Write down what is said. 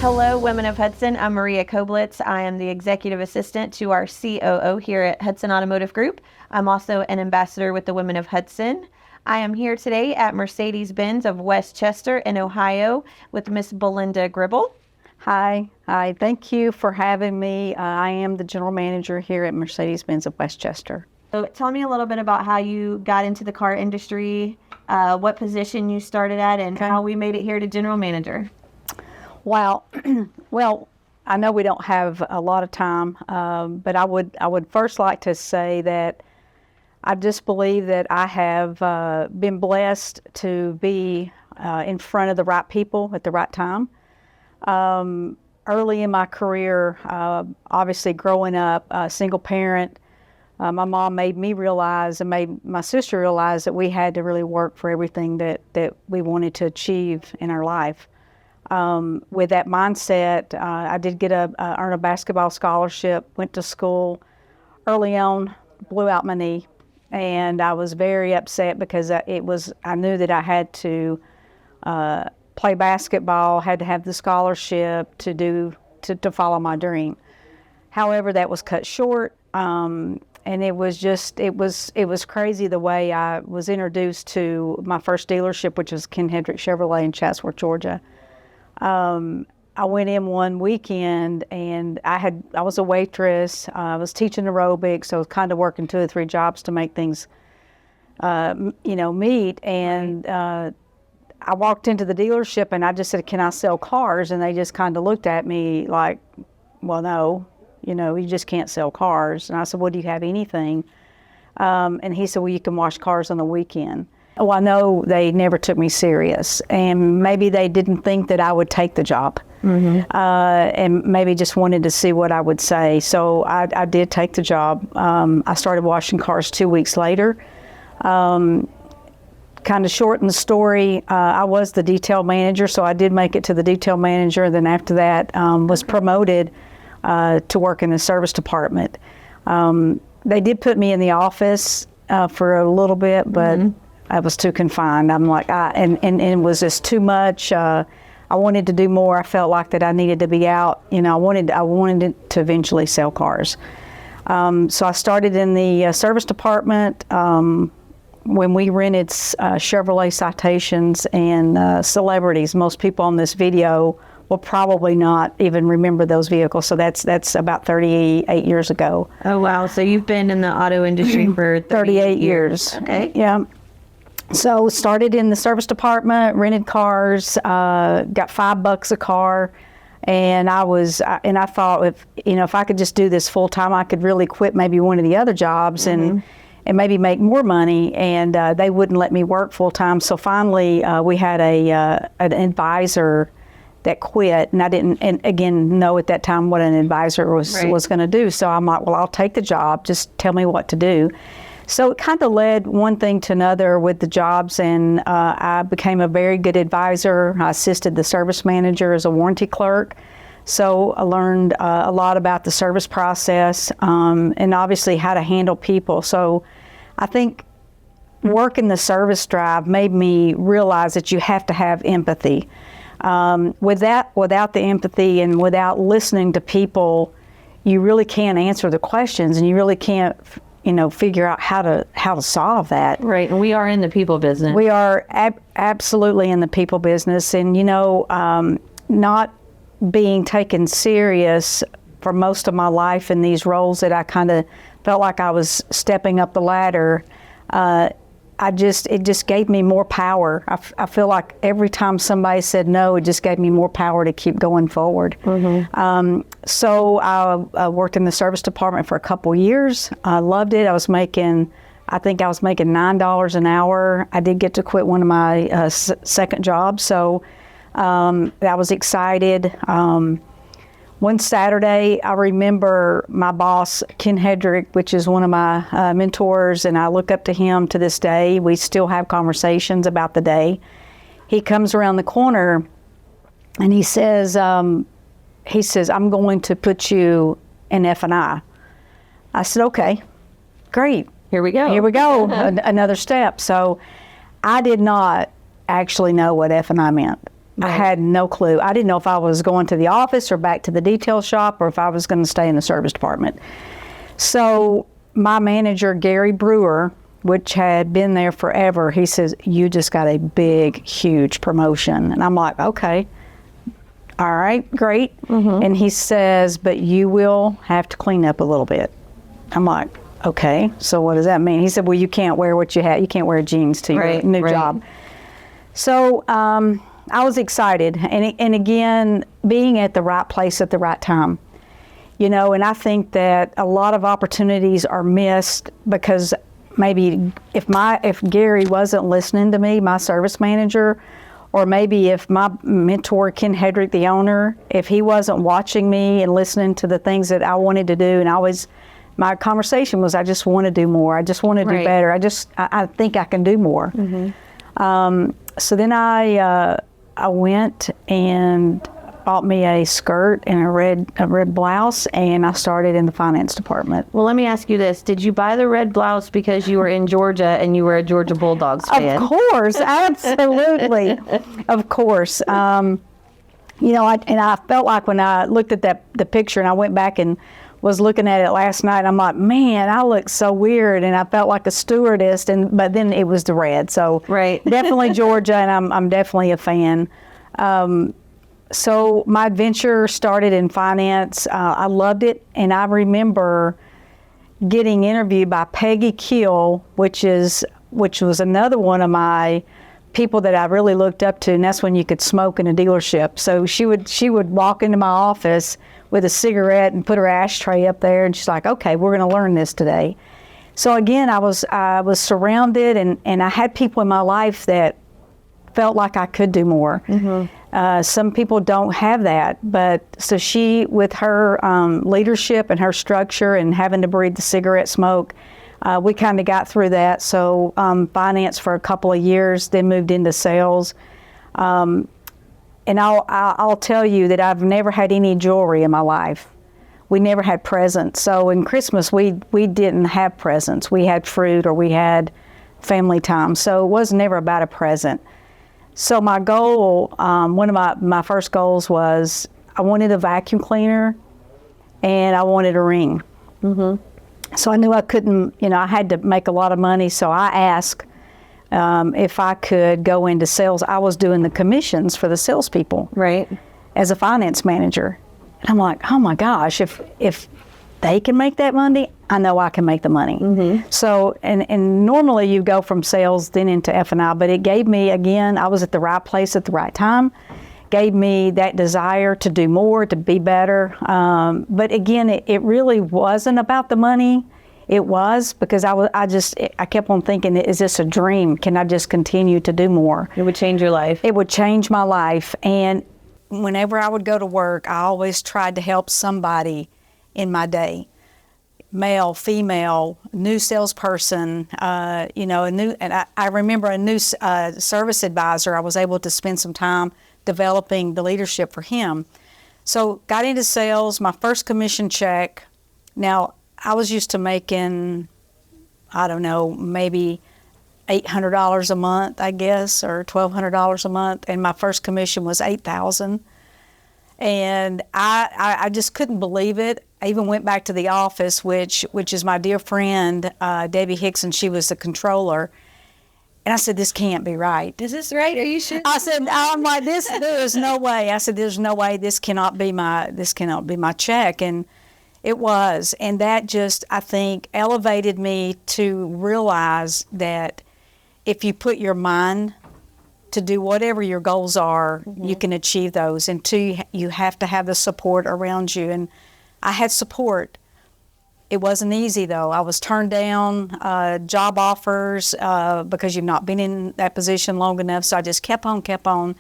Hello, Women of Hudson. I'm Maria Koblitz. I am the Executive Assistant to our COO here at Hudson Automotive Group. I'm also an ambassador with the Women of Hudson. I am here today at Mercedes-Benz of West Chester in Ohio with Miss Belinda Gribble. Hi. Thank you for having me. I am the General Manager here at Mercedes-Benz of West Chester. So tell me a little bit about how you got into the car industry, what position you started at, and how we made it here to General Manager. Wow. Well, I know we don't have a lot of time, but I would first like to say that I just believe that I have been blessed to be in front of the right people at the right time. Early in my career, obviously growing up a single parent, my mom made me realize and made my sister realize that we had to really work for everything that we wanted to achieve in our life. With that mindset, I did earn a basketball scholarship, went to school. Early on, blew out my knee, and I was very upset because I knew that I had to play basketball, had to have the scholarship to follow my dream. However, that was cut short, and it was crazy the way I was introduced to my first dealership, which was Ken Hedrick Chevrolet in Chatsworth, Georgia. I went in one weekend and I was a waitress. I was teaching aerobics, so I was kind of working 2 or 3 jobs to make things, meet. And I walked into the dealership and I just said, "Can I sell cars?" And they just kind of looked at me like, "Well, no, you just can't sell cars." And I said, "Well, do you have anything?" And he said, "Well, you can wash cars on the weekend." Well, I know they never took me serious, and maybe they didn't think that I would take the job, and maybe just wanted to see what I would say. So I did take the job. I started washing cars 2 weeks later. Kind of shorten the story, I was the detail manager, so I did make it to the detail manager. Then after that, was promoted to work in the service department. They did put me in the office for a little bit, but I was too confined. I'm like, and it was just too much. I wanted to do more. I felt like that I needed to be out. I wanted to eventually sell cars. So I started in the service department when we rented Chevrolet Citations and Celebrities. Most people on this video will probably not even remember those vehicles. So that's about 38 years ago. Oh, wow. So you've been in the auto industry for 38 years. Okay. Yeah. So started in the service department, rented cars, got $5 a car, and I thought if I could just do this full time, I could really quit maybe one of the other jobs and maybe make more money. And they wouldn't let me work full time. So finally, we had an advisor that quit, and I didn't, and again, know at that time what an advisor was going to do. So I'm like, well, I'll take the job. Just tell me what to do. So it kind of led one thing to another with the jobs, and I became a very good advisor. I assisted the service manager as a warranty clerk. So I learned a lot about the service process and obviously how to handle people. So I think working the service drive made me realize that you have to have empathy. Without the empathy and without listening to people, you really can't answer the questions, and you really can't figure out how to solve that. Right, and we are in the people business. We are absolutely in the people business, and not being taken serious for most of my life in these roles that I kind of felt like I was stepping up the ladder. It just gave me more power. I feel like every time somebody said no, it just gave me more power to keep going forward. So I worked in the service department for a couple years. I loved it. I think I was making $9 an hour. I did get to quit one of my second jobs, so I was excited. One Saturday, I remember my boss, Ken Hedrick, which is one of my mentors, and I look up to him to this day. We still have conversations about the day. He comes around the corner and he says, "I'm going to put you in F&I." I said, "Okay, great. Here we go. Here we go, another step." So I did not actually know what F&I meant. I had no clue. I didn't know if I was going to the office or back to the detail shop or if I was going to stay in the service department. So my manager, Gary Brewer, which had been there forever, he says, you just got a big, huge promotion. And I'm like, okay, all right, great. And he says, but you will have to clean up a little bit. I'm like, okay, so what does that mean? He said, well, you can't wear what you have. You can't wear jeans to your new job. So I was excited. And again, being at the right place at the right time. You know, and I think that a lot of opportunities are missed because maybe if Gary wasn't listening to me, my service manager, or maybe if my mentor, Ken Hedrick, the owner, if he wasn't watching me and listening to the things that I wanted to do, and my conversation was, I just want to do more. I just want to do better. I think I can do more. So then I went and bought me a skirt and a red blouse, and I started in the finance department. Well, let me ask you this. Did you buy the red blouse because you were in Georgia and you were a Georgia Bulldogs fan? Of course, absolutely. Of course. You know, I felt like when I looked at the picture and I went back and was looking at it last night, I'm like, man, I look so weird, and I felt like a stewardess, but then it was the red. So definitely Georgia, and I'm definitely a fan. So my adventure started in finance. I loved it, and I remember getting interviewed by Peggy Keel, which was another one of my people that I really looked up to, and that's when you could smoke in a dealership. So she would walk into my office with a cigarette and put her ashtray up there, and she's like, okay, we're going to learn this today. So again, I was surrounded, and I had people in my life that felt like I could do more. Some people don't have that, but so she, with her leadership and her structure and having to breathe the cigarette smoke, we kind of got through that. So finance for a couple of years, then moved into sales. And I'll tell you that I've never had any jewelry in my life. We never had presents. So in Christmas, we didn't have presents. We had fruit or we had family time. So it was never about a present. So my goal, one of my first goals was I wanted a vacuum cleaner and I wanted a ring. So I knew I couldn't, I had to make a lot of money. So I asked if I could go into sales. I was doing the commissions for the salespeople as a finance manager. And I'm like, oh my gosh, if they can make that money, I know I can make the money. So, and normally you go from sales then into F&I, but it gave me, again, I was at the right place at the right time, gave me that desire to do more, to be better. But again, it really wasn't about the money. It was because I kept on thinking, is this a dream? Can I just continue to do more? It would change your life. It would change my life. And whenever I would go to work, I always tried to help somebody in my day. Male, female, new salesperson, and I remember a new service advisor. I was able to spend some time developing the leadership for him. So got into sales, my first commission check. Now, I was used to making, I don't know, maybe $800 a month, I guess, or $1,200 a month, and my first commission was $8,000. And I just couldn't believe it. I even went back to the office, which is my dear friend, Debbie Hickson. She was the controller. And I said, this can't be right. Is this right? Are you sure? I said, I'm like, there is no way. I said, there's no way this cannot be my check. And it was. And that just, I think, elevated me to realize that if you put your mind to do whatever your goals are, you can achieve those. And two, you have to have the support around you. And I had support. It wasn't easy, though. I was turned down job offers because you've not been in that position long enough. So I just kept on.